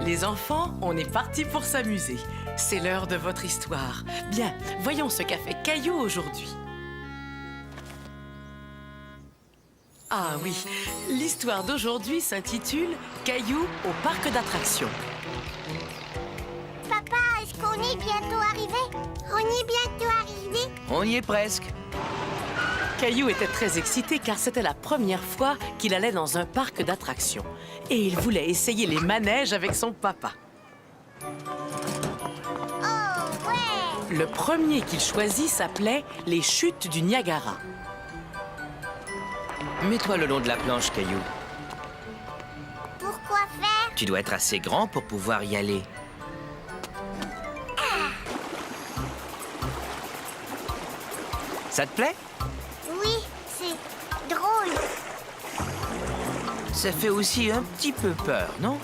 Les enfants, on est parti pour s'amuser. C'est l'heure de votre histoire. Bien, voyons ce qu'a fait Caillou aujourd'hui. Ah oui, l'histoire d'aujourd'hui s'intitule « Caillou au parc d'attractions ». Papa, est-ce qu'on est bientôt arrivé? On est bientôt arrivé? On y est presque. Caillou était très excité car c'était la première fois qu'il allait dans un parc d'attractions. Et il voulait essayer les manèges avec son papa. Oh, ouais! Le premier qu'il choisit s'appelait les chutes du Niagara. Mets-toi le long de la planche, Caillou. Pourquoi faire? Tu dois être assez grand pour pouvoir y aller. Ça te plaît? Oui, c'est drôle. Ça fait aussi un petit peu peur, non?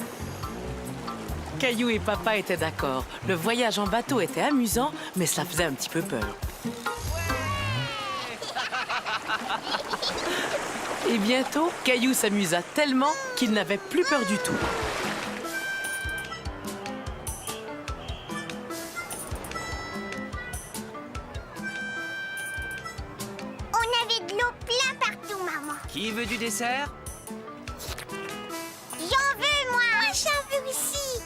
Caillou et papa étaient d'accord. Le voyage en bateau était amusant, mais cela faisait un petit peu peur. Et bientôt, Caillou s'amusa tellement qu'il n'avait plus peur du tout. On avait de l'eau plein partout, maman. Qui veut du dessert? J'en veux, moi! Moi, j'en veux aussi!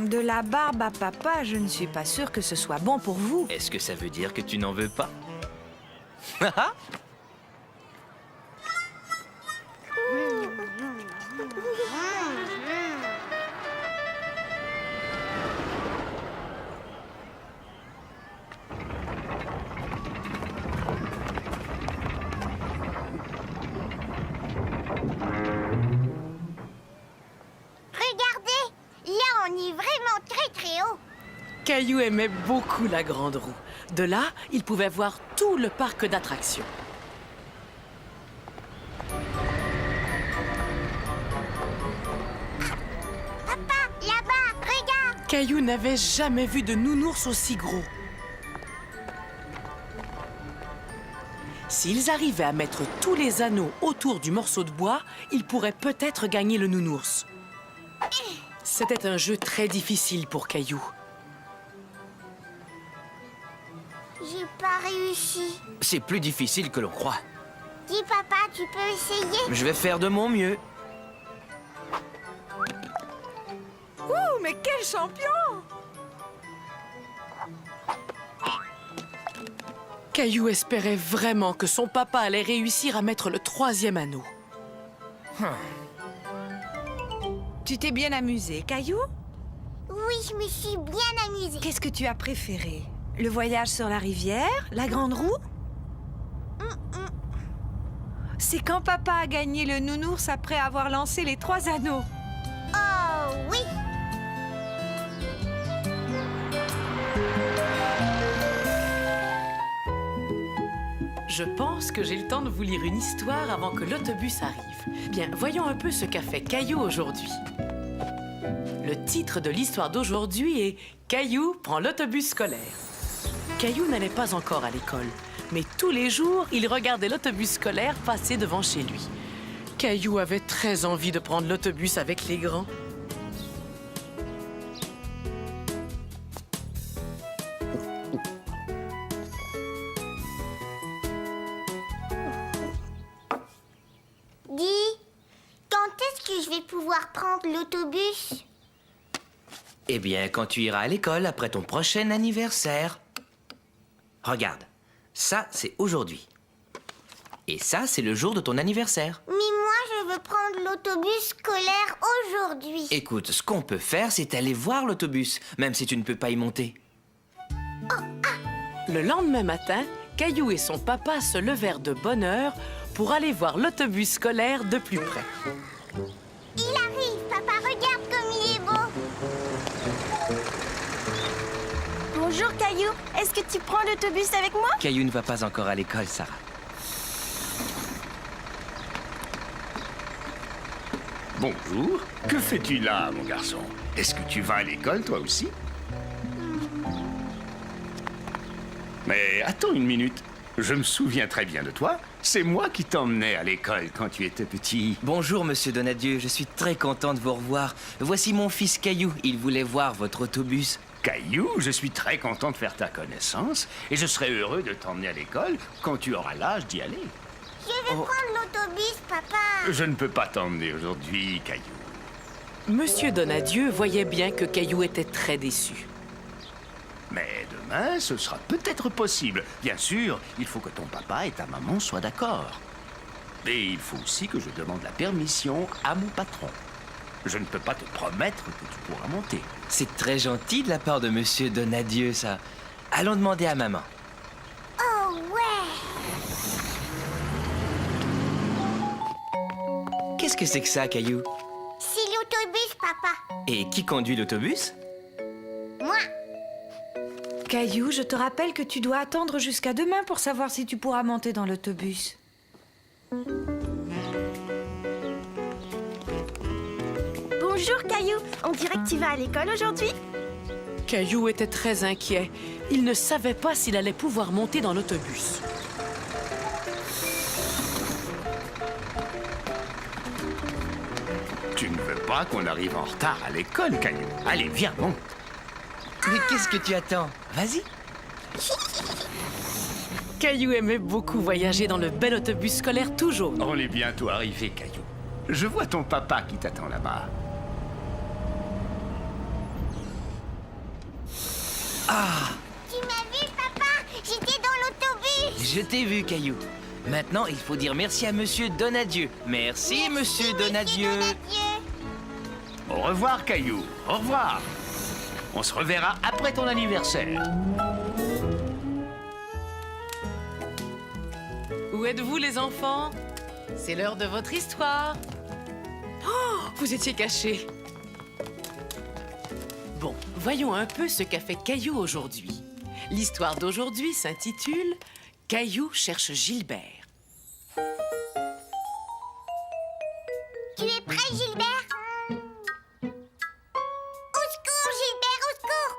De la barbe à papa, je ne suis pas sûre que ce soit bon pour vous. Est-ce que ça veut dire que tu n'en veux pas? Regardez! Là, on est vraiment très, très haut. Caillou aimait beaucoup la grande roue. De là, il pouvait voir tout le parc d'attractions. Papa, là-bas, regarde! Caillou n'avait jamais vu de nounours aussi gros. S'ils arrivaient à mettre tous les anneaux autour du morceau de bois, ils pourraient peut-être gagner le nounours. C'était un jeu très difficile pour Caillou. J'ai pas réussi. C'est plus difficile que l'on croit. Dis, papa, tu peux essayer? Je vais faire de mon mieux. Ouh, mais quel champion! Caillou espérait vraiment que son papa allait réussir à mettre le 3e anneau. Tu t'es bien amusé, Caillou? Oui, je me suis bien amusée. Qu'est-ce que tu as préféré? Le voyage sur la rivière? La grande roue? C'est quand papa a gagné le nounours après avoir lancé les 3 anneaux. Oh, oui! Je pense que j'ai le temps de vous lire une histoire avant que l'autobus arrive. Bien, voyons un peu ce qu'a fait Caillou aujourd'hui. Le titre de l'histoire d'aujourd'hui est « Caillou prend l'autobus scolaire ». Caillou n'allait pas encore à l'école, mais tous les jours, il regardait l'autobus scolaire passer devant chez lui. Caillou avait très envie de prendre l'autobus avec les grands. Dis, quand est-ce que je vais pouvoir prendre l'autobus? Eh bien, quand tu iras à l'école après ton prochain anniversaire. Regarde, ça, c'est aujourd'hui. Et ça, c'est le jour de ton anniversaire. Mais moi, je veux prendre l'autobus scolaire aujourd'hui. Écoute, ce qu'on peut faire, c'est aller voir l'autobus, même si tu ne peux pas y monter. Le lendemain matin, Caillou et son papa se levèrent de bonne heure pour aller voir l'autobus scolaire de plus près. Il arrive, papa, regarde comme il est beau. Bonjour Caillou, est-ce que tu prends l'autobus avec moi? Caillou ne va pas encore à l'école, Sarah. Bonjour. Que fais-tu là, mon garçon? Est-ce que tu vas à l'école, toi aussi? Mais attends une minute. Je me souviens très bien de toi. C'est moi qui t'emmenais à l'école quand tu étais petit. Bonjour, monsieur Donadieu, je suis très content de vous revoir. Voici mon fils Caillou, il voulait voir votre autobus. Caillou, je suis très content de faire ta connaissance et je serai heureux de t'emmener à l'école quand tu auras l'âge d'y aller. Je veux prendre l'autobus, papa. Je ne peux pas t'emmener aujourd'hui, Caillou. Monsieur Donadieu voyait bien que Caillou était très déçu. Mais demain, ce sera peut-être possible. Bien sûr, il faut que ton papa et ta maman soient d'accord. Et il faut aussi que je demande la permission à mon patron. Je ne peux pas te promettre que tu pourras monter. C'est très gentil de la part de monsieur Donadieu, ça. Allons demander à maman. Oh ouais. Qu'est-ce que c'est que ça, Caillou? C'est l'autobus, papa. Et qui conduit l'autobus? Moi. Caillou, je te rappelle que tu dois attendre jusqu'à demain pour savoir si tu pourras monter dans l'autobus. Bonjour Caillou, on dirait que tu vas à l'école aujourd'hui? Caillou était très inquiet. Il ne savait pas s'il allait pouvoir monter dans l'autobus. Tu ne veux pas qu'on arrive en retard à l'école, Caillou. Allez, viens, monte. Mais qu'est-ce que tu attends? Vas-y. Caillou aimait beaucoup voyager dans le bel autobus scolaire tout jaune. On est bientôt arrivé, Caillou. Je vois ton papa qui t'attend là-bas. Tu m'as vu, papa? J'étais dans l'autobus. Je t'ai vu, Caillou. Maintenant, il faut dire merci à monsieur Donadieu. Merci, monsieur Donadieu. Au revoir, Caillou. Au revoir. On se reverra après ton anniversaire. Où êtes-vous, les enfants? C'est l'heure de votre histoire. Oh, vous étiez cachés. Bon, voyons un peu ce qu'a fait Caillou aujourd'hui. L'histoire d'aujourd'hui s'intitule « Caillou cherche Gilbert ». Tu es prêt, Gilbert? Au secours, Gilbert, au secours!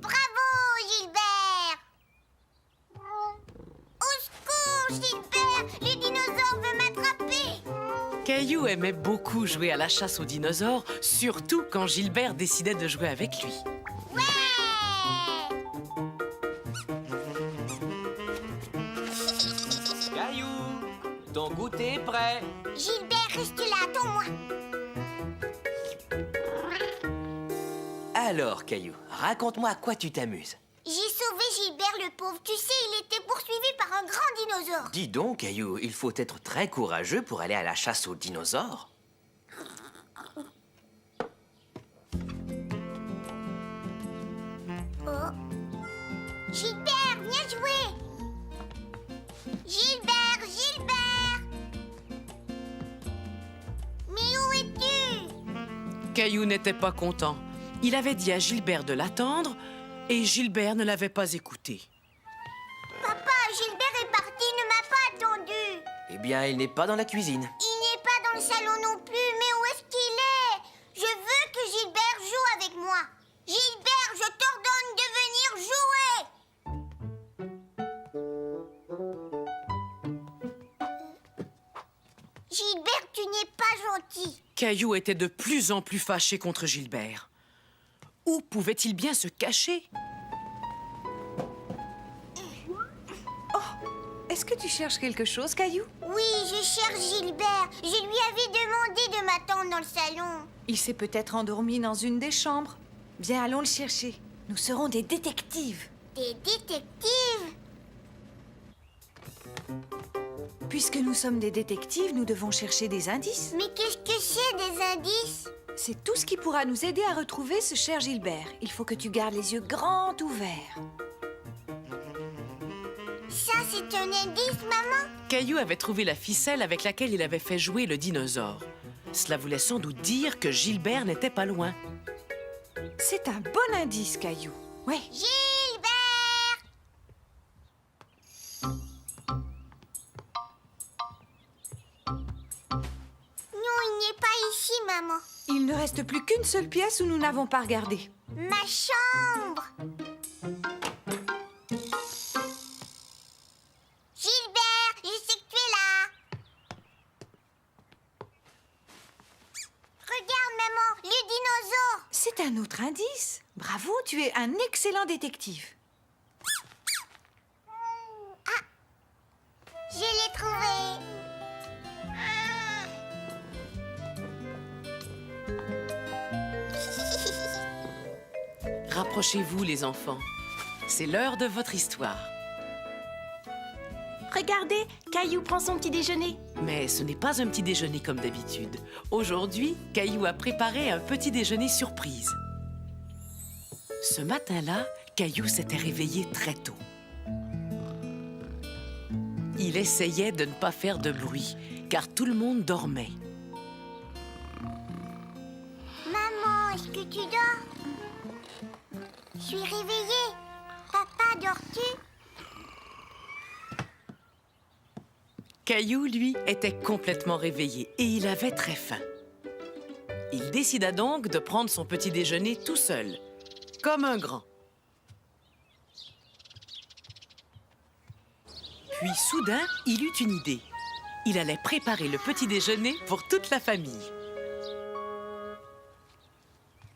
Bravo, Gilbert! Au secours, Gilbert! Le dinosaure veut m'attraper! Caillou aimait beaucoup jouer à la chasse aux dinosaures, surtout quand Gilbert décidait de jouer avec lui. Ouais! Caillou, ton goûter est prêt. Gilbert, reste là, attends-moi! Alors, Caillou, raconte-moi à quoi tu t'amuses. J'ai sauvé Gilbert le pauvre. Tu sais, il était poursuivi par un grand dinosaure. Dis donc, Caillou, il faut être très courageux pour aller à la chasse aux dinosaures. Oh. Gilbert, viens jouer. Gilbert, Gilbert. Mais où es-tu? Caillou n'était pas content. Il avait dit à Gilbert de l'attendre et Gilbert ne l'avait pas écouté. Papa, Gilbert est parti, il ne m'a pas attendu. Eh bien, il n'est pas dans la cuisine. Il n'est pas dans le salon non plus, mais où est-ce qu'il est? Je veux que Gilbert joue avec moi. Gilbert, je t'ordonne de venir jouer. Gilbert, tu n'es pas gentil. Caillou était de plus en plus fâché contre Gilbert. Où pouvait-il bien se cacher? Est-ce que tu cherches quelque chose, Caillou? Oui, je cherche Gilbert. Je lui avais demandé de m'attendre dans le salon. Il s'est peut-être endormi dans une des chambres. Viens, allons le chercher. Nous serons des détectives. Des détectives? Puisque nous sommes des détectives, nous devons chercher des indices. Mais qu'est-ce que c'est des indices? C'est tout ce qui pourra nous aider à retrouver ce cher Gilbert. Il faut que tu gardes les yeux grands ouverts. Ça, c'est un indice, maman? Caillou avait trouvé la ficelle avec laquelle il avait fait jouer le dinosaure. Cela voulait sans doute dire que Gilbert n'était pas loin. C'est un bon indice, Caillou. Ouais. Gilbert! Non, il n'est pas ici, maman. Il ne reste plus qu'une seule pièce où nous n'avons pas regardé. Ma chambre! un autre indice. Bravo, tu es un excellent détective. Je l'ai trouvé. Rapprochez-vous, les enfants. C'est l'heure de votre histoire. Regardez, Caillou prend son petit déjeuner. Mais ce n'est pas un petit déjeuner comme d'habitude. Aujourd'hui, Caillou a préparé un petit déjeuner surprise. Ce matin-là, Caillou s'était réveillé très tôt. Il essayait de ne pas faire de bruit, car tout le monde dormait. Maman, est-ce que tu dors? Je suis réveillée. Papa, dors-tu? Caillou, lui, était complètement réveillé et il avait très faim. Il décida donc de prendre son petit déjeuner tout seul, comme un grand. Puis soudain, il eut une idée. Il allait préparer le petit déjeuner pour toute la famille.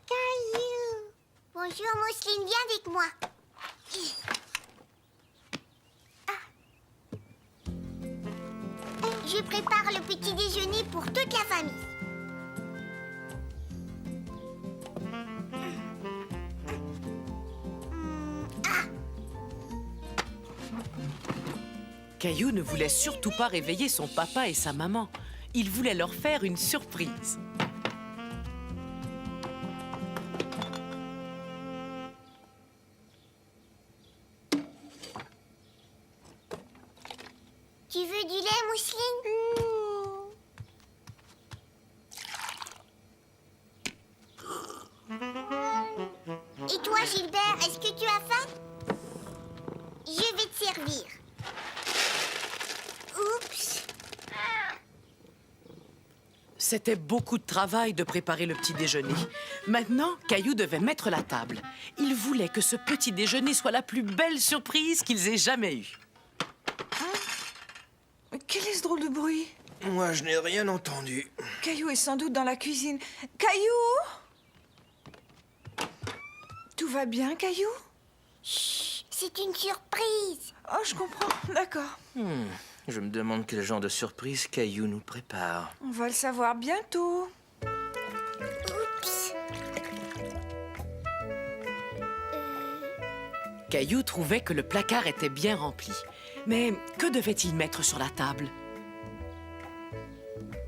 Caillou. Bonjour, Mousseline, viens avec moi. Je prépare le petit déjeuner pour toute la famille. Caillou ne voulait surtout pas réveiller son papa et sa maman. Il voulait leur faire une surprise. Tu veux du lait, Mousseline? Et toi, Gilbert, est-ce que tu as faim? Je vais te servir. Oups. C'était beaucoup de travail de préparer le petit déjeuner. Maintenant, Caillou devait mettre la table. Il voulait que ce petit déjeuner soit la plus belle surprise qu'ils aient jamais eue. Quel est ce drôle de bruit? Moi, je n'ai rien entendu. Caillou est sans doute dans la cuisine. Caillou? Tout va bien, Caillou? Chut, c'est une surprise. Oh, je comprends. D'accord. Je me demande quel genre de surprise Caillou nous prépare. On va le savoir bientôt. Oups. Caillou trouvait que le placard était bien rempli. Mais que devait-il mettre sur la table?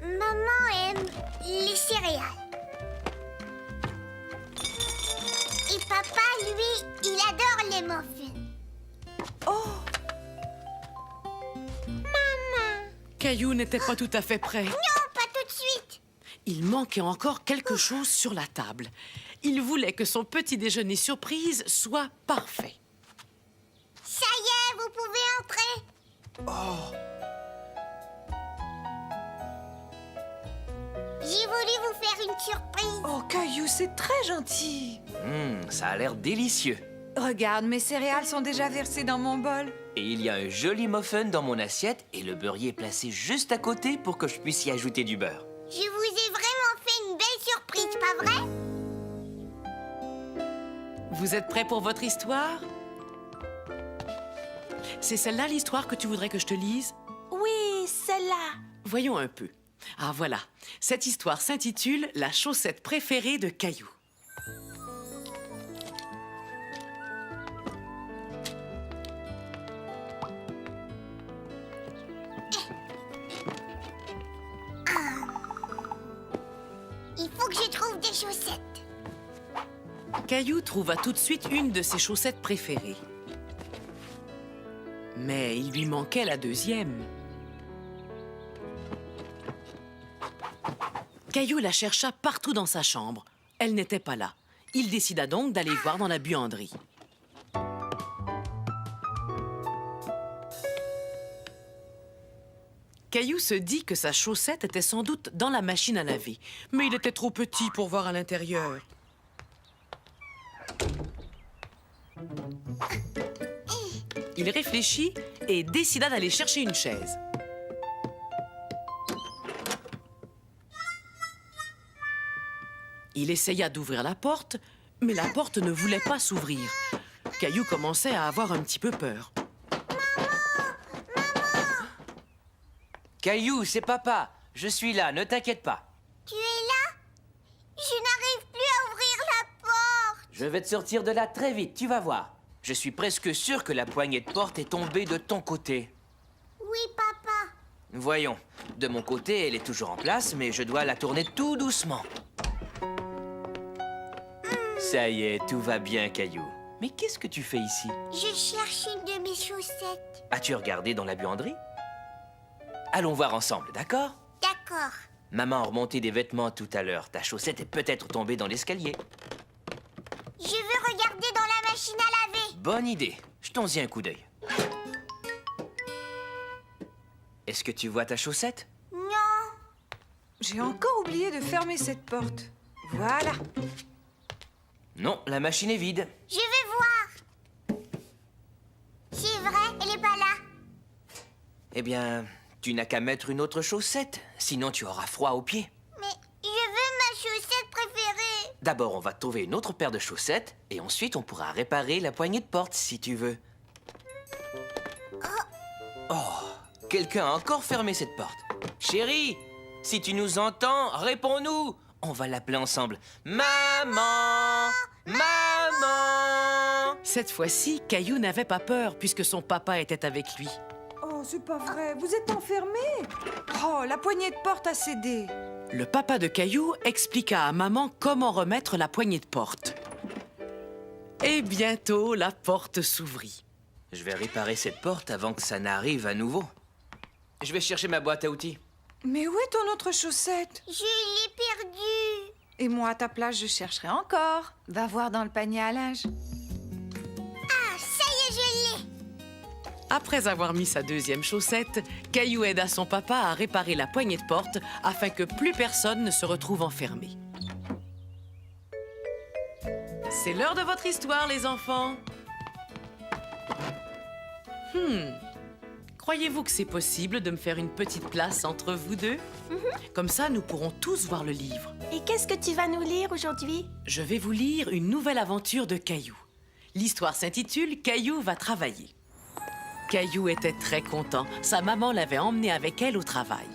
Maman aime les céréales. Et papa, lui, il adore les muffins. Oh! Maman. Caillou n'était pas tout à fait prêt. Non, pas tout de suite. Il manquait encore quelque chose sur la table. Il voulait que son petit déjeuner surprise soit parfait. Ça y est, vous pouvez entrer. J'ai voulu vous faire une surprise. Oh, Caillou, c'est très gentil. Ça a l'air délicieux. Regarde, mes céréales sont déjà versées dans mon bol. Et il y a un joli muffin dans mon assiette et le beurrier est placé juste à côté pour que je puisse y ajouter du beurre. Je vous ai vraiment fait une belle surprise, pas vrai? Vous êtes prêts pour votre histoire? C'est celle-là l'histoire que tu voudrais que je te lise? Oui, celle-là. Voyons un peu. Ah voilà, cette histoire s'intitule « La chaussette préférée de Caillou ». Il faut que je trouve des chaussettes. Caillou trouva tout de suite une de ses chaussettes préférées. Mais il lui manquait la deuxième. Caillou la chercha partout dans sa chambre. Elle n'était pas là. Il décida donc d'aller voir dans la buanderie. Caillou se dit que sa chaussette était sans doute dans la machine à laver. Mais il était trop petit pour voir à l'intérieur. Il réfléchit et décida d'aller chercher une chaise. Il essaya d'ouvrir la porte, mais la porte ne voulait pas s'ouvrir. Caillou commençait à avoir un petit peu peur. Caillou, c'est papa. Je suis là, ne t'inquiète pas. Tu es là? Je n'arrive plus à ouvrir la porte. Je vais te sortir de là très vite, tu vas voir. Je suis presque sûr que la poignée de porte est tombée de ton côté. Oui, papa. Voyons, de mon côté, elle est toujours en place, mais je dois la tourner tout doucement. Ça y est, tout va bien, Caillou. Mais qu'est-ce que tu fais ici? Je cherche une de mes chaussettes. As-tu regardé dans la buanderie? Allons voir ensemble, d'accord? D'accord. Maman a remonté des vêtements tout à l'heure. Ta chaussette est peut-être tombée dans l'escalier. Je veux regarder dans la machine à laver. Bonne idée. Jetons-y un coup d'œil. Est-ce que tu vois ta chaussette? Non. J'ai encore oublié de fermer cette porte. Voilà. Non, la machine est vide. Je vais voir. C'est vrai, elle est pas là. Eh bien, tu n'as qu'à mettre une autre chaussette. Sinon, tu auras froid aux pieds. Mais je veux ma chaussette préférée. D'abord, on va trouver une autre paire de chaussettes. Et ensuite, on pourra réparer la poignée de porte, si tu veux. Oh, quelqu'un a encore fermé cette porte. Chérie, si tu nous entends, réponds-nous. On va l'appeler ensemble. Maman! Maman! Cette fois-ci, Caillou n'avait pas peur puisque son papa était avec lui. Oh, c'est pas vrai. Vous êtes enfermé. Oh, la poignée de porte a cédé. Le papa de Caillou expliqua à maman comment remettre la poignée de porte. Et bientôt, la porte s'ouvrit. Je vais réparer cette porte avant que ça n'arrive à nouveau. Je vais chercher ma boîte à outils. Mais où est ton autre chaussette? Je l'ai perdue. Et moi, à ta place, je chercherai encore. Va voir dans le panier à linge. Ah, ça y est, je l'ai. Après avoir mis sa deuxième chaussette, Caillou aida son papa à réparer la poignée de porte afin que plus personne ne se retrouve enfermé. C'est l'heure de votre histoire, les enfants. Croyez-vous que c'est possible de me faire une petite place entre vous deux? Comme ça, nous pourrons tous voir le livre. Et qu'est-ce que tu vas nous lire aujourd'hui? Je vais vous lire une nouvelle aventure de Caillou. L'histoire s'intitule « Caillou va travailler ». Caillou était très content. Sa maman l'avait emmené avec elle au travail.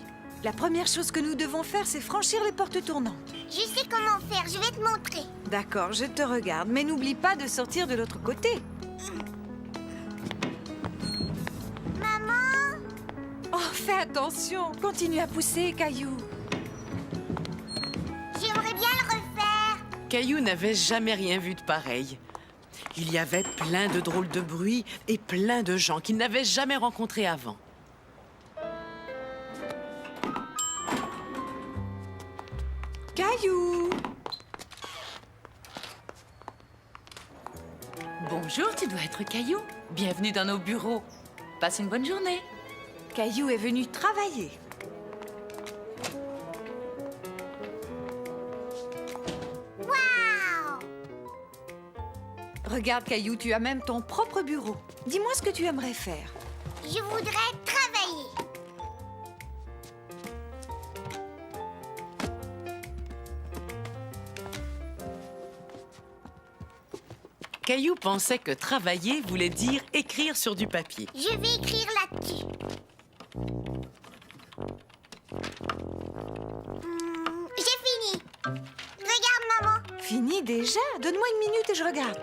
La première chose que nous devons faire, c'est franchir les portes tournantes. Je sais comment faire, je vais te montrer. D'accord, je te regarde, mais n'oublie pas de sortir de l'autre côté. Maman, Oh, fais attention. Continue à pousser, Caillou. j'aimerais bien le refaire. Caillou n'avait jamais rien vu de pareil. Il y avait plein de drôles de bruits et plein de gens qu'il n'avait jamais rencontrés avant. Caillou! Bonjour, tu dois être Caillou. Bienvenue dans nos bureaux. Passe une bonne journée. Caillou est venu travailler. Waouh! Regarde, Caillou, tu as même ton propre bureau. Dis-moi ce que tu aimerais faire. Je voudrais travailler. Caillou pensait que travailler voulait dire écrire sur du papier. Je vais écrire là-dessus. J'ai fini. Regarde, maman. Fini déjà? Donne-moi une minute et je regarde.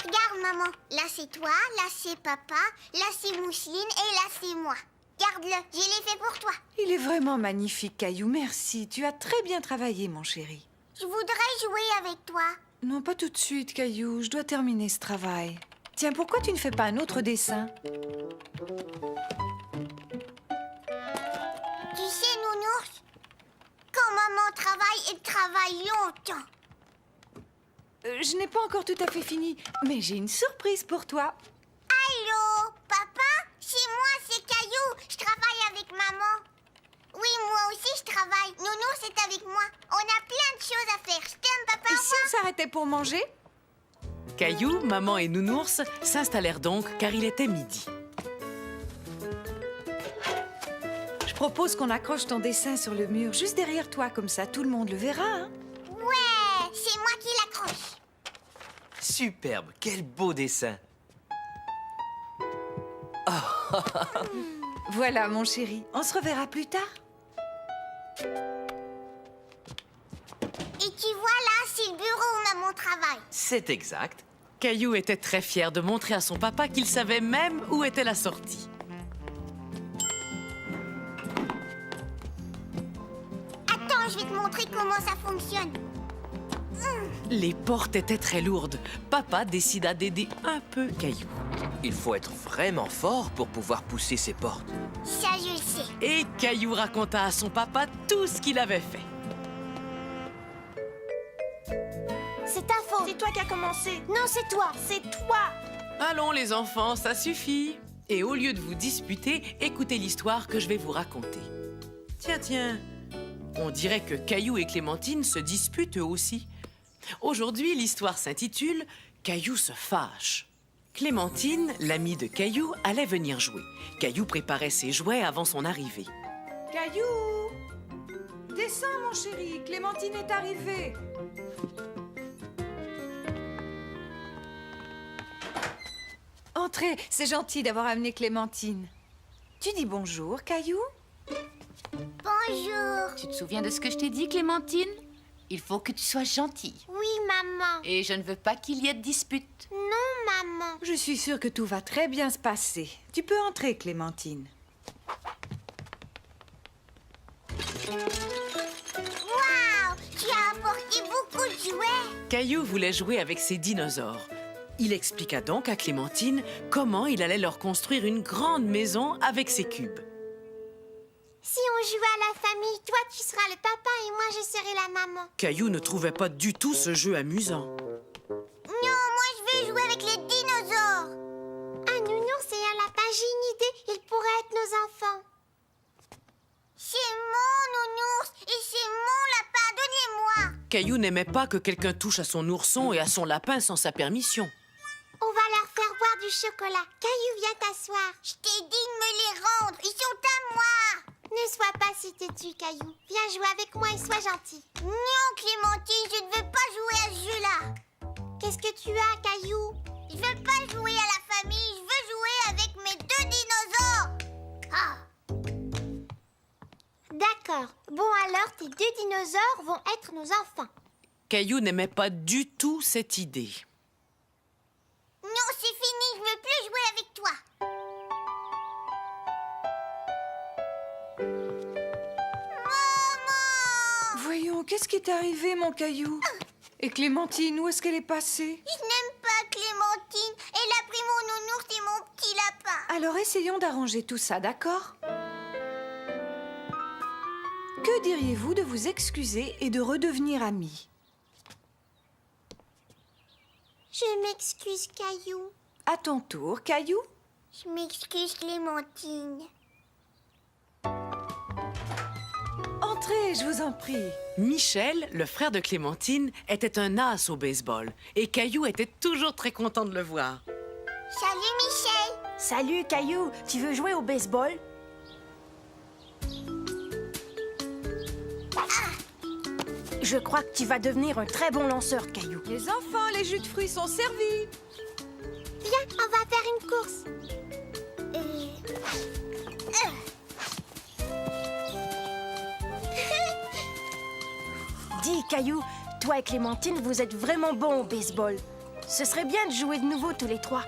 Regarde, maman. Là, c'est toi. Là, c'est papa. Là, c'est Mousseline. Et là, c'est moi. Garde-le. Je l'ai fait pour toi. Il est vraiment magnifique, Caillou. Merci. Tu as très bien travaillé, mon chéri. Je voudrais jouer avec toi. Non, pas tout de suite, Caillou. Je dois terminer ce travail. Tiens, pourquoi tu ne fais pas un autre dessin? Tu sais, Nounours, quand maman travaille, elle travaille longtemps. Je n'ai pas encore tout à fait fini, mais j'ai une surprise pour toi. Allô, papa? C'est moi, c'est Caillou. Je travaille avec maman. Oui, moi aussi, je travaille. Nounours est avec moi. On a plein de choses à faire. Je t'aime, papa. Et si on s'arrêtait pour manger? Caillou, maman et Nounours s'installèrent donc car il était midi. Je propose qu'on accroche ton dessin sur le mur juste derrière toi, comme ça tout le monde le verra. Hein? qui l'accroche. Superbe, quel beau dessin. Voilà, mon chéri. On se reverra plus tard. Et tu vois là, c'est le bureau où maman travaille. C'est exact. Caillou était très fier de montrer à son papa qu'il savait même où était la sortie. Attends, je vais te montrer comment ça fonctionne. Les portes étaient très lourdes. Papa décida d'aider un peu Caillou. Il faut être vraiment fort pour pouvoir pousser ces portes. Ça, je le sais. Et Caillou raconta à son papa tout ce qu'il avait fait. C'est ta faute. C'est toi qui as commencé. Non, c'est toi. C'est toi. Allons les enfants, ça suffit. Et au lieu de vous disputer, écoutez l'histoire que je vais vous raconter. Tiens, on dirait que Caillou et Clémentine se disputent eux aussi. Aujourd'hui, l'histoire s'intitule « Caillou se fâche ». Clémentine, l'amie de Caillou, allait venir jouer. Caillou préparait ses jouets avant son arrivée. Caillou! Descends, mon chéri. Clémentine est arrivée. Entrez, c'est gentil d'avoir amené Clémentine. Tu dis bonjour, Caillou? Bonjour. Tu te souviens de ce que je t'ai dit, Clémentine? Il faut que tu sois gentille. Oui, maman. Et je ne veux pas qu'il y ait de dispute. Non, maman. Je suis sûre que tout va très bien se passer. Tu peux entrer, Clémentine. Waouh, tu as apporté beaucoup de jouets. Caillou voulait jouer avec ses dinosaures. Il expliqua donc à Clémentine comment il allait leur construire une grande maison avec ses cubes. Si on joue à la famille, toi tu seras le papa et moi je serai la maman. Caillou ne trouvait pas du tout ce jeu amusant. Non, moi je veux jouer avec les dinosaures. Un nounours et un lapin, j'ai une idée. Ils pourraient être nos enfants. C'est mon nounours et c'est mon lapin. Donnez-moi. Caillou n'aimait pas que quelqu'un touche à son ourson et à son lapin sans sa permission. On va leur faire boire du chocolat. Caillou, viens t'asseoir. Je t'ai dit de me les rendre. Ils sont à moi. Ne sois pas si têtu, Caillou. Viens jouer avec moi et sois gentil. Non, Clémentine, je ne veux pas jouer à ce jeu-là. Qu'est-ce que tu as, Caillou? Je veux pas jouer à la famille. Je veux jouer avec mes 2 dinosaures. Ah. D'accord. Bon alors, tes 2 dinosaures vont être nos enfants. Caillou n'aimait pas du tout cette idée. Non, c'est fini. Je ne veux plus jouer avec toi. Maman! Voyons, qu'est-ce qui est arrivé, mon Caillou? Et Clémentine, où est-ce qu'elle est passée? Je n'aime pas Clémentine. Elle a pris mon nounours et mon petit lapin. Alors essayons d'arranger tout ça, d'accord? Que diriez-vous de vous excuser et de redevenir amis? Je m'excuse, Caillou. À ton tour, Caillou? Je m'excuse, Clémentine. Entrez, je vous en prie. Michel, le frère de Clémentine, était un as au baseball. Et Caillou était toujours très content de le voir. Salut, Michel. Salut, Caillou. Tu veux jouer au baseball? Je crois que tu vas devenir un très bon lanceur, Caillou. Les enfants, les jus de fruits sont servis. Viens, on va faire une course. Dis, Caillou, toi et Clémentine, vous êtes vraiment bons au baseball. Ce serait bien de jouer de nouveau tous les 3.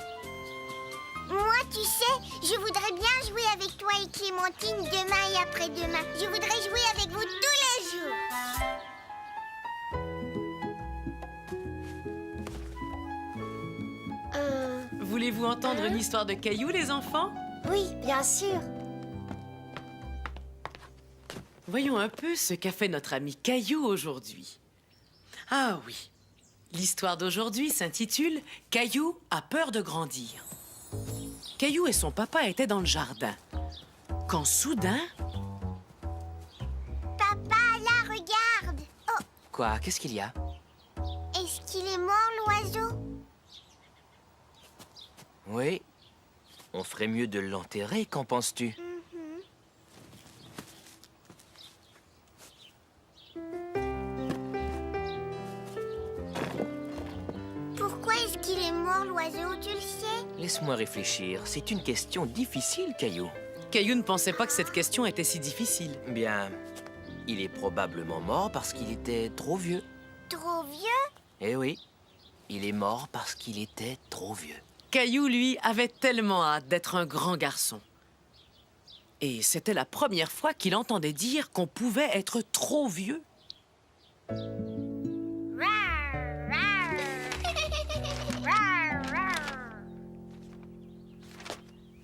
Moi, tu sais, je voudrais bien jouer avec toi et Clémentine demain et après-demain. Je voudrais jouer avec vous tous les jours. Voulez-vous entendre une histoire de Caillou, les enfants? Oui, bien sûr. Voyons un peu ce qu'a fait notre ami Caillou aujourd'hui. Ah oui, l'histoire d'aujourd'hui s'intitule « Caillou a peur de grandir ». Caillou et son papa étaient dans le jardin. Quand soudain... Papa, là, regarde. Oh, Quoi? Qu'est-ce qu'il y a? est-ce qu'il est mort, l'oiseau? Oui. On ferait mieux de l'enterrer, qu'en penses-tu? alors, l'oiseau, tu le sais? Laisse-moi réfléchir. C'est une question difficile, Caillou. Caillou ne pensait pas que cette question était si difficile. Bien, il est probablement mort parce qu'il était trop vieux. Trop vieux? Eh oui, il est mort parce qu'il était trop vieux. Caillou, lui, avait tellement hâte d'être un grand garçon. Et c'était la première fois qu'il entendait dire qu'on pouvait être trop vieux.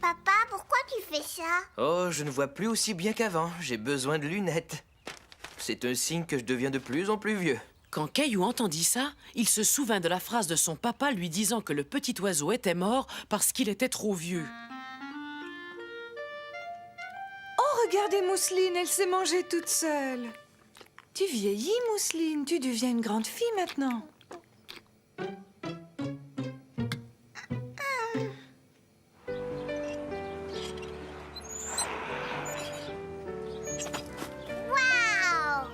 Papa, pourquoi tu fais ça? Oh, je ne vois plus aussi bien qu'avant. J'ai besoin de lunettes. C'est un signe que je deviens de plus en plus vieux. Quand Caillou entendit ça, il se souvint de la phrase de son papa lui disant que le petit oiseau était mort parce qu'il était trop vieux. Oh, regardez Mousseline, elle s'est mangée toute seule. Tu vieillis, Mousseline, tu deviens une grande fille maintenant. Waouh!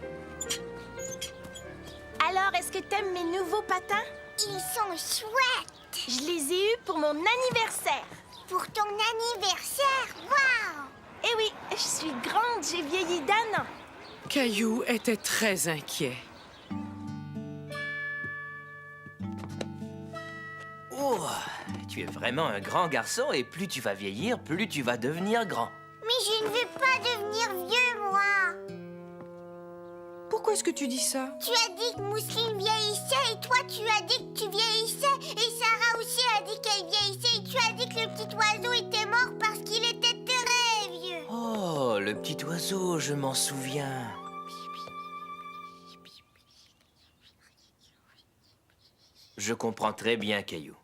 Alors, est-ce que t'aimes mes nouveaux patins? Ils sont chouettes! Je les ai eus pour mon anniversaire. Pour ton anniversaire! Waouh! Eh oui, je suis grande, j'ai vieilli d'1 an. Caillou était très inquiet. Oh, tu es vraiment un grand garçon et plus tu vas vieillir, plus tu vas devenir grand. Mais je ne veux pas devenir vieux, moi! Pourquoi est-ce que tu dis ça? Tu as dit que Mousseline vieillissait et toi tu as dit que tu vieillissais et Sarah aussi a dit qu'elle vieillissait et tu as dit que le petit oiseau était mort parce qu'il était très vieux. Oh, le petit oiseau, je m'en souviens. Je comprends très bien, Caillou.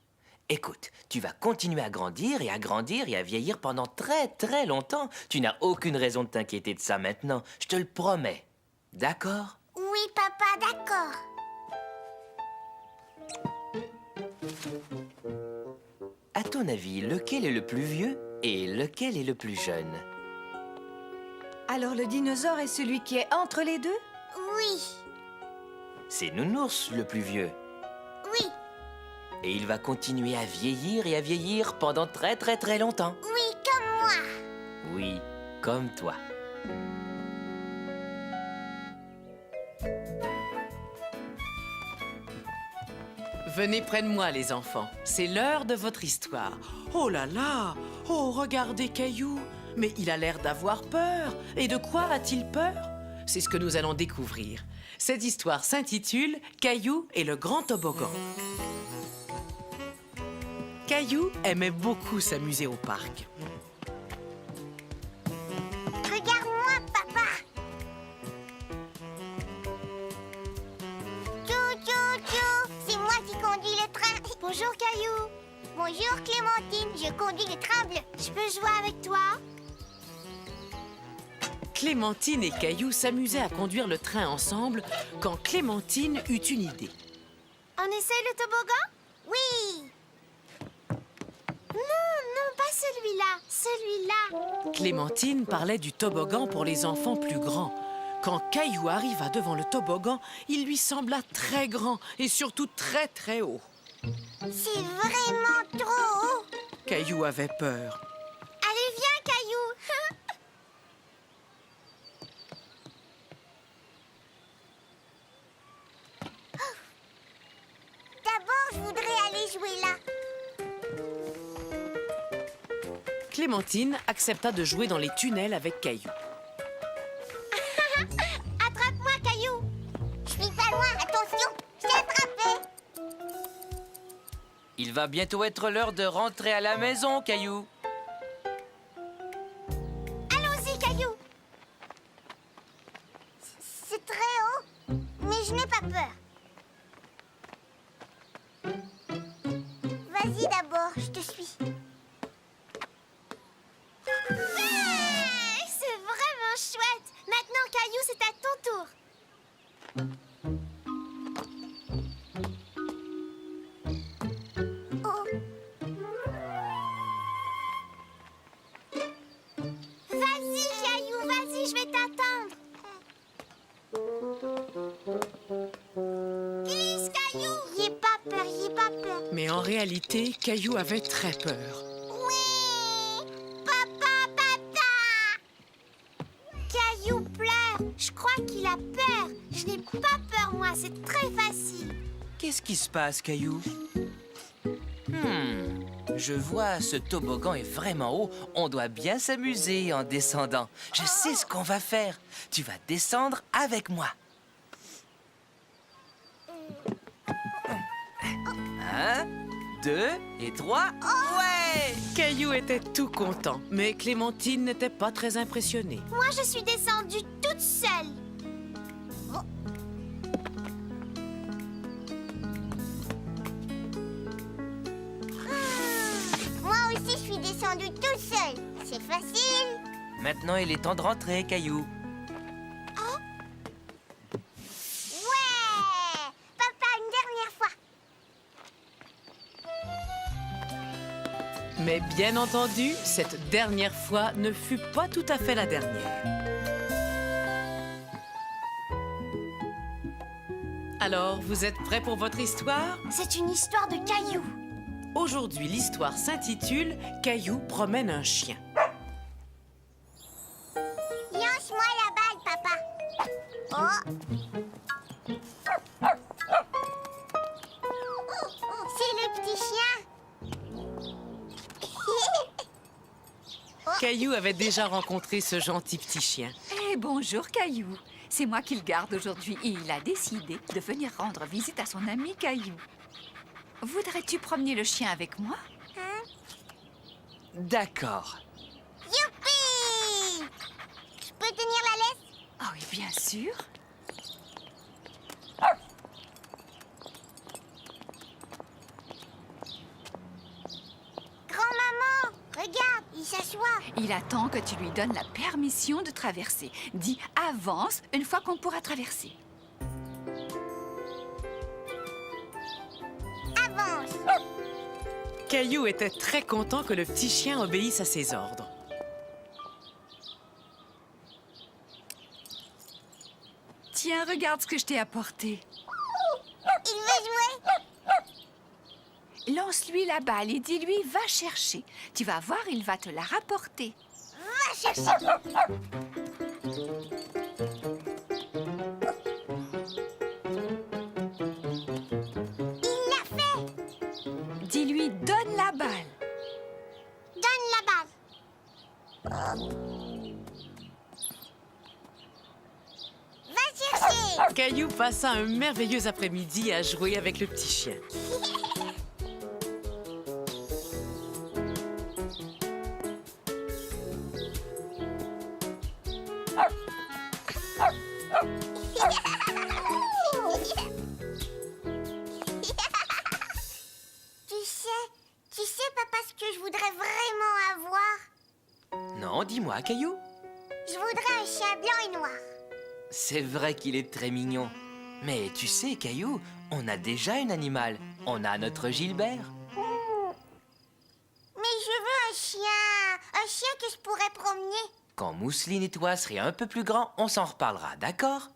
Écoute, tu vas continuer à grandir et à grandir et à vieillir pendant très très longtemps. Tu n'as aucune raison de t'inquiéter de ça maintenant, je te le promets. D'accord? Oui, papa, d'accord. À ton avis, lequel est le plus vieux et lequel est le plus jeune? Alors le dinosaure est celui qui est entre les deux? Oui, C'est Nounours le plus vieux. oui, Et il va continuer à vieillir pendant très très très longtemps. oui, comme moi. Oui, comme toi. Venez près de moi, les enfants. C'est l'heure de votre histoire. Oh là là! Oh, regardez Caillou! Mais il a l'air d'avoir peur. Et de quoi a-t-il peur? C'est ce que nous allons découvrir. Cette histoire s'intitule Caillou et le grand toboggan. Caillou aimait beaucoup s'amuser au parc. Regarde-moi, papa. Tchou, tchou, tchou. C'est moi qui conduis le train. Bonjour, Caillou. Bonjour, Clémentine. Je conduis le train bleu. Je peux jouer avec toi? Clémentine et Caillou s'amusaient à conduire le train ensemble quand Clémentine eut une idée. On essaye le toboggan? Oui. Non, pas celui-là. Celui-là. Clémentine parlait du toboggan pour les enfants plus grands. Quand Caillou arriva devant le toboggan, il lui sembla très grand et surtout très très haut. C'est vraiment trop haut. Caillou avait peur. Allez, viens, Caillou. D'abord, je voudrais aller jouer là. Clémentine accepta de jouer dans les tunnels avec Caillou. Attrape-moi, Caillou. Je suis pas loin, attention. Je t'ai attrapé. Il va bientôt être l'heure de rentrer à la maison, Caillou. Allons-y, Caillou. C'est très haut, mais je n'ai pas peur. Vas-y d'abord, je te suis. Ouais, c'est vraiment chouette. Maintenant, Caillou, c'est à ton tour. Oh. Vas-y, Caillou, vas-y, je vais t'attendre. Glisse, Caillou. N'aie pas peur, n'aie pas peur. Mais en réalité, Caillou avait très peur. Oui! Papa! Caillou pleure. Je crois qu'il a peur. Je n'ai pas peur, moi. C'est très facile. Qu'est-ce qui se passe, Caillou? Je vois, ce toboggan est vraiment haut. On doit bien s'amuser en descendant. Je sais ce qu'on va faire. Tu vas descendre avec moi. 1, 2 et 3. Ouais! Caillou était tout content, mais Clémentine n'était pas très impressionnée. Moi, je suis descendue toute seule. Moi aussi, je suis descendue toute seule. C'est facile. Maintenant, il est temps de rentrer, Caillou. Ouais! Papa, une dernière fois. Mais bien entendu, cette dernière fois ne fut pas tout à fait la dernière. Alors, vous êtes prêts pour votre histoire? C'est une histoire de Caillou. Aujourd'hui, l'histoire s'intitule « Caillou promène un chien ». Lance-moi la balle, papa. Oh! C'est le petit chien. Caillou avait déjà rencontré ce gentil petit chien. Eh, bonjour, Caillou. C'est moi qui le garde aujourd'hui et il a décidé de venir rendre visite à son ami Caillou. Voudrais-tu promener le chien avec moi? D'accord. Youpi! Je peux tenir la laisse? Ah oui, bien sûr. Grand-maman, regarde, il s'assoit. Il attend que tu lui donnes la permission de traverser. Dis « avance » une fois qu'on pourra traverser. Avance. Caillou était très content que le petit chien obéisse à ses ordres. Tiens, regarde ce que je t'ai apporté. Il veut jouer. Lance-lui la balle et dis-lui « va chercher ». Tu vas voir, il va te la rapporter. Va chercher. Il l'a fait. Dis-lui « donne la balle Donne la balle. Va chercher. Caillou passa un merveilleux après-midi à jouer avec le petit chien. Tu sais, papa, ce que je voudrais vraiment avoir? Non, dis-moi, Caillou. Je voudrais un chien blanc et noir. C'est vrai qu'il est très mignon. Mais tu sais, Caillou, on a déjà un animal. On a notre Gilbert. Mais je veux un chien que je pourrais promener. Quand Mousseline et toi serez un peu plus grands, on s'en reparlera, d'accord?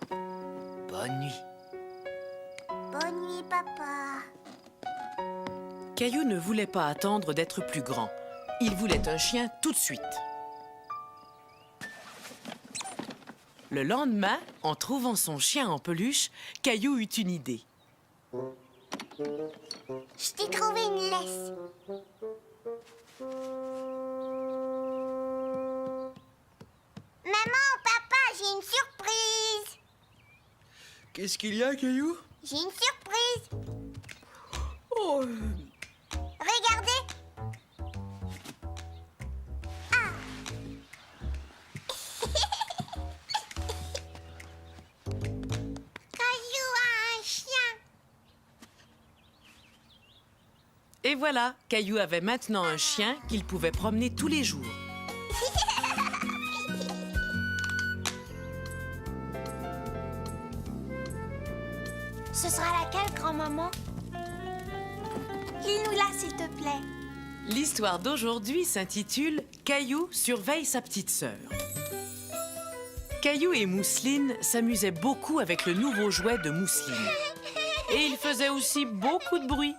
Bonne nuit. Bonne nuit, papa. Caillou ne voulait pas attendre d'être plus grand. Il voulait un chien tout de suite. Le lendemain, en trouvant son chien en peluche, Caillou eut une idée. Je t'ai trouvé une laisse. Maman, papa, j'ai une surprise. Qu'est-ce qu'il y a, Caillou? J'ai une surprise. Oh, Regardez. Ah. Caillou a un chien. et voilà, Caillou avait maintenant un chien qu'il pouvait promener tous les jours. Ce sera laquelle, grand-maman? Lis-nous-la, s'il te plaît. L'histoire d'aujourd'hui s'intitule « Caillou surveille sa petite sœur ». Caillou et Mousseline s'amusaient beaucoup avec le nouveau jouet de Mousseline. Et ils faisaient aussi beaucoup de bruit.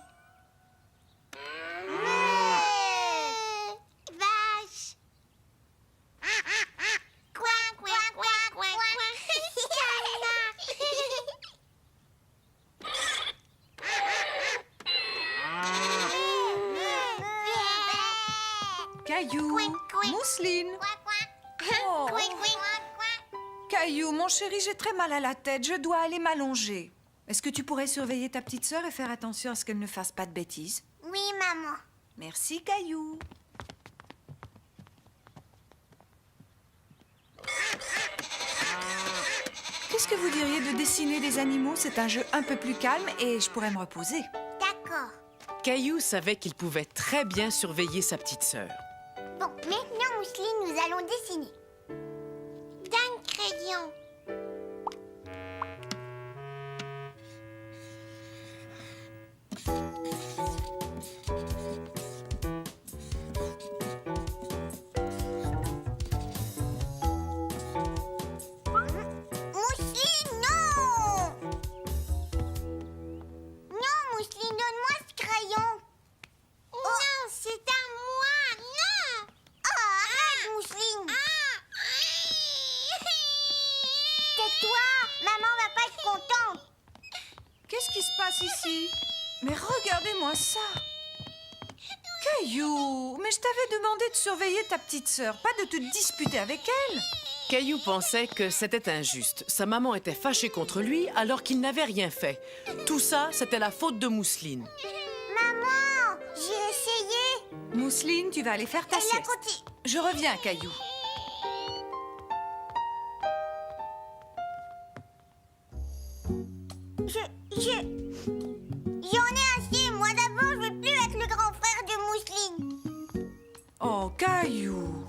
Caillou, Couin, couin. Mousseline. Coin, coin. Oh. Coin, coin, coin. Caillou, mon chéri, j'ai très mal à la tête. Je dois aller m'allonger. Est-ce que tu pourrais surveiller ta petite sœur et faire attention à ce qu'elle ne fasse pas de bêtises? Oui, maman. Merci, Caillou. Qu'est-ce que vous diriez de dessiner des animaux? C'est un jeu un peu plus calme et je pourrais me reposer. D'accord. Caillou savait qu'il pouvait très bien surveiller sa petite sœur. Bon, maintenant, Mousseline, nous allons dessiner. D'un crayon. Mousseline, non! Non, Mousseline, donne-moi ce crayon. Non, c'est à moi. Non! Oh, arrête, Mousseline. Tais-toi, maman va pas être contente. Qu'est-ce qui se passe ici? Mais regardez-moi ça! Caillou, mais je t'avais demandé de surveiller ta petite sœur, pas de te disputer avec elle. Caillou pensait que c'était injuste. Sa maman était fâchée contre lui alors qu'il n'avait rien fait. Tout ça, c'était la faute de Mousseline. Maman, j'ai essayé. Mousseline, tu vas aller faire ta Elle a sieste. continué. Je reviens, Caillou. J'en ai assez. Moi d'abord, je veux plus être le grand frère de Mousseline. Oh, Caillou.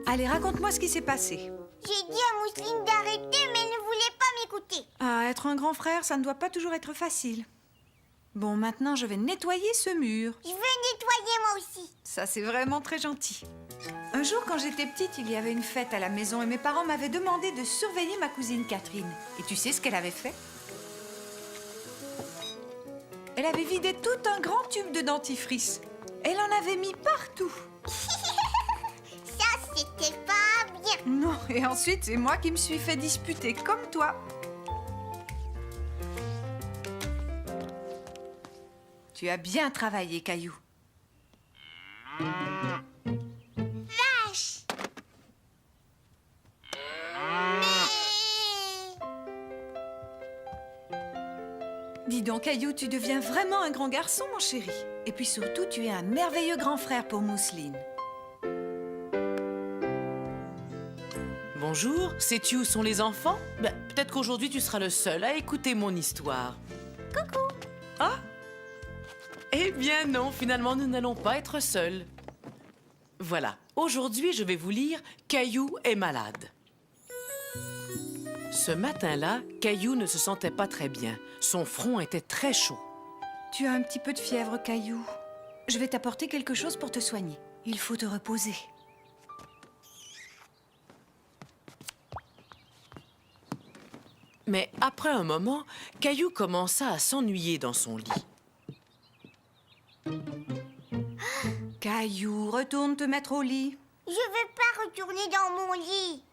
Allez, raconte-moi ce qui s'est passé. J'ai dit à Mousseline d'arrêter, mais elle ne voulait pas m'écouter. Ah, être un grand frère, ça ne doit pas toujours être facile. Bon, maintenant, je vais nettoyer ce mur. Je veux nettoyer moi aussi. Ça, c'est vraiment très gentil. Un jour, quand j'étais petite, il y avait une fête à la maison et mes parents m'avaient demandé de surveiller ma cousine Catherine. Et tu sais ce qu'elle avait fait? Elle avait vidé tout un grand tube de dentifrice. Elle en avait mis partout. Ça, c'était pas bien. Non, et ensuite, c'est moi qui me suis fait disputer, comme toi. Tu as bien travaillé, Caillou. Vache. Dis donc, Caillou, tu deviens vraiment un grand garçon, mon chéri. Et puis surtout, tu es un merveilleux grand frère pour Mousseline. Bonjour, sais-tu où sont les enfants? Peut-être qu'aujourd'hui tu seras le seul à écouter mon histoire. Coucou! Ah? Eh bien non, finalement nous n'allons pas être seuls. Voilà, aujourd'hui je vais vous lire Caillou est malade. Ce matin-là, Caillou ne se sentait pas très bien. Son front était très chaud. Tu as un petit peu de fièvre, Caillou. Je vais t'apporter quelque chose pour te soigner. Il faut te reposer. Mais après un moment, Caillou commença à s'ennuyer dans son lit. Caillou, retourne te mettre au lit. Je veux pas retourner dans mon lit.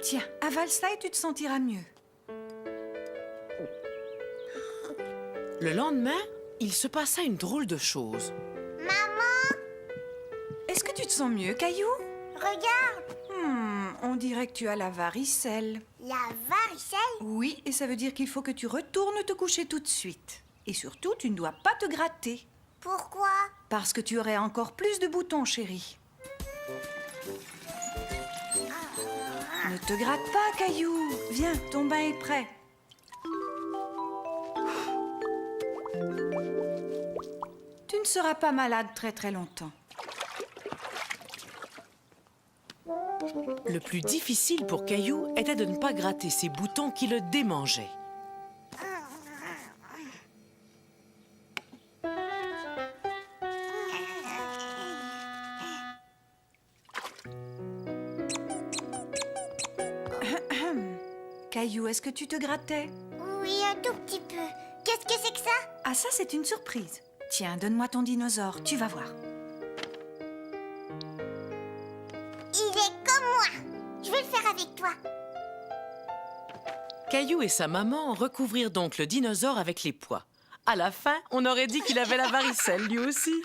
Tiens, avale ça et tu te sentiras mieux. Le lendemain, il se passa une drôle de chose. Maman, Est-ce que tu te sens mieux, Caillou? regarde. On dirait que tu as la varicelle. La varicelle. Oui, et ça veut dire qu'il faut que tu retournes te coucher tout de suite. Et surtout, tu ne dois pas te gratter. Pourquoi? Parce que tu aurais encore plus de boutons, chérie. Ne te gratte pas, Caillou. Viens, ton bain est prêt. Tu ne seras pas malade très très longtemps. Le plus difficile pour Caillou était de ne pas gratter ses boutons qui le démangeaient. Caillou, est-ce que tu te grattais? Oui, un tout petit peu. Qu'est-ce que c'est que ça? Ah, ça, c'est une surprise. Tiens, donne-moi ton dinosaure, tu vas voir. Il est comme moi. Je vais le faire avec toi. Caillou et sa maman recouvrirent donc le dinosaure avec les pois. À la fin, on aurait dit qu'il avait la varicelle, lui aussi.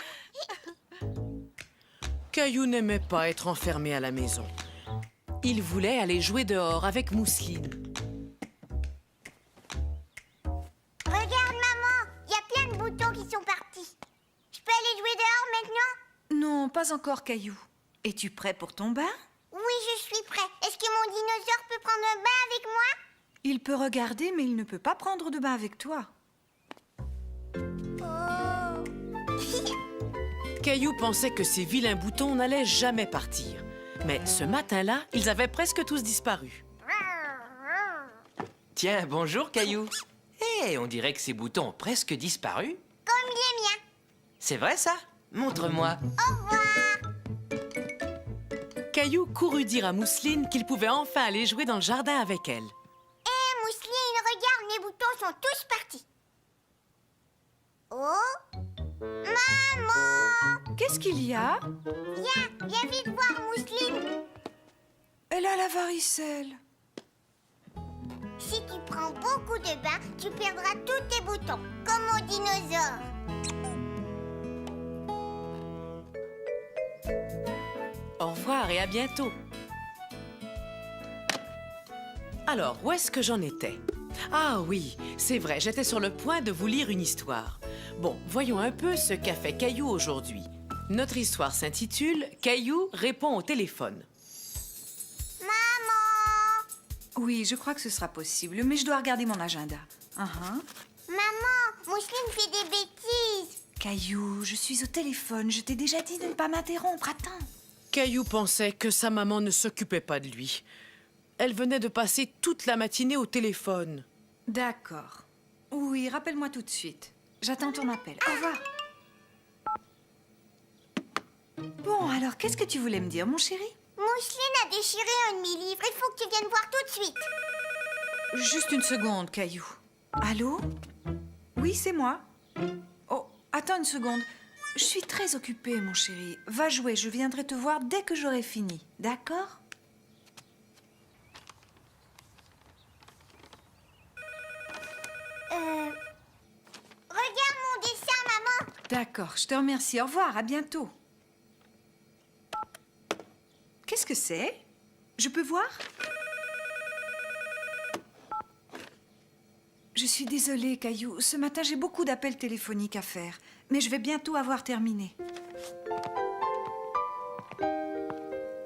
Caillou n'aimait pas être enfermé à la maison. Il voulait aller jouer dehors avec Mousseline. Regarde, maman, il y a plein de boutons qui sont partis. Je peux aller jouer dehors maintenant? Non, pas encore, Caillou. Es-tu prêt pour ton bain? Oui, je suis prêt. Est-ce que mon dinosaure peut prendre un bain avec moi? Il peut regarder, mais il ne peut pas prendre de bain avec toi. Oh. Caillou pensait que ces vilains boutons n'allaient jamais partir. Mais ce matin-là, ils avaient presque tous disparu. Tiens, bonjour, Caillou. Hé, on dirait que ces boutons ont presque disparu. Comme les miens. C'est vrai, ça? Montre-moi. Au revoir. Caillou courut dire à Mousseline qu'il pouvait enfin aller jouer dans le jardin avec elle. Hé, Mousseline, regarde, mes boutons sont tous partis. Oh, maman! Qu'est-ce qu'il y a? Viens vite voir Mousseline. Elle a la varicelle. Si tu prends beaucoup de bains, tu perdras tous tes boutons, comme au dinosaure. Au revoir et à bientôt. Alors, où est-ce que j'en étais? Ah oui, c'est vrai, j'étais sur le point de vous lire une histoire. Bon, voyons un peu ce qu'a fait Caillou aujourd'hui. Notre histoire s'intitule « Caillou répond au téléphone ». Maman! Oui, je crois que ce sera possible, mais je dois regarder mon agenda. Maman, Mousseline fait des bêtises. Caillou, je suis au téléphone. Je t'ai déjà dit de ne pas m'interrompre. Attends. Caillou pensait que sa maman ne s'occupait pas de lui. Elle venait de passer toute la matinée au téléphone. D'accord. Oui, rappelle-moi tout de suite. J'attends ton appel. Au revoir. Bon, alors, qu'est-ce que tu voulais me dire, mon chéri? Mousseline a déchiré un de mes livres. Il faut que tu viennes voir tout de suite. Juste une seconde, Caillou. Allô? Oui, c'est moi. Oh, attends une seconde. Je suis très occupée, mon chéri. Va jouer, je viendrai te voir dès que j'aurai fini. D'accord? Regarde mon dessin, maman. D'accord, je te remercie. Au revoir, à bientôt. Qu'est-ce que c'est? Je peux voir? Je suis désolée, Caillou. Ce matin, j'ai beaucoup d'appels téléphoniques à faire. Mais je vais bientôt avoir terminé.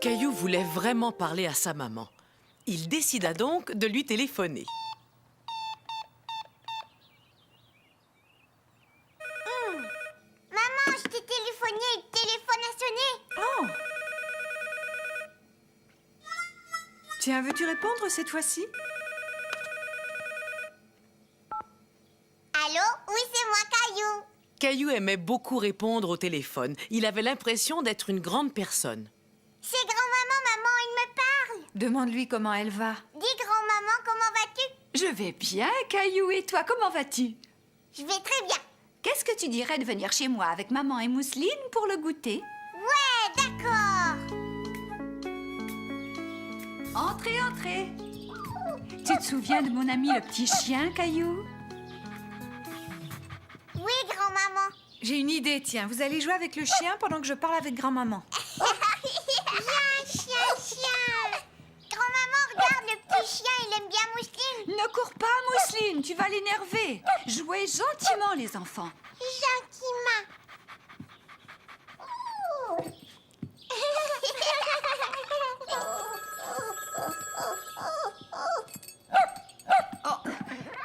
Caillou voulait vraiment parler à sa maman. Il décida donc de lui téléphoner. Maman, je t'ai téléphoné et le téléphone a sonné. Oh! Tiens, veux-tu répondre cette fois-ci? Allô? Oui, c'est moi, Caillou. Caillou aimait beaucoup répondre au téléphone. Il avait l'impression d'être une grande personne. C'est grand-maman, maman, il me parle. Demande-lui comment elle va. Dis, grand-maman, comment vas-tu? Je vais bien, Caillou. Et toi, comment vas-tu? Je vais très bien. Qu'est-ce que tu dirais de venir chez moi avec maman et Mousseline pour le goûter? Ouais, d'accord. Entrez, entrez. Tu te souviens de mon ami le petit chien, Caillou? Oui, grand-maman. J'ai une idée, tiens. Vous allez jouer avec le chien pendant que je parle avec grand-maman. Viens, chien. Grand-maman, regarde, le petit chien, il aime bien Mousseline. Ne cours pas, Mousseline, tu vas l'énerver. Jouez gentiment, les enfants. Gentiment.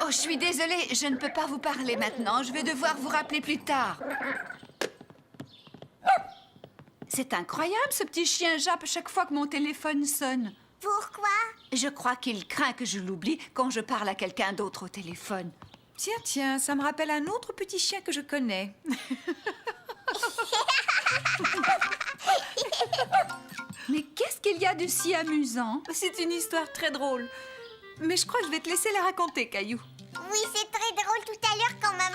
Oh, je suis désolée, je ne peux pas vous parler maintenant. Je vais devoir vous rappeler plus tard. C'est incroyable, ce petit chien jappe chaque fois que mon téléphone sonne. Pourquoi? Je crois qu'il craint que je l'oublie quand je parle à quelqu'un d'autre au téléphone. Tiens, tiens, ça me rappelle un autre petit chien que je connais. Mais qu'est-ce qu'il y a de si amusant? C'est une histoire très drôle. Mais je crois que je vais te laisser la raconter, Caillou. Oui, c'est très drôle. Tout à l'heure, quand maman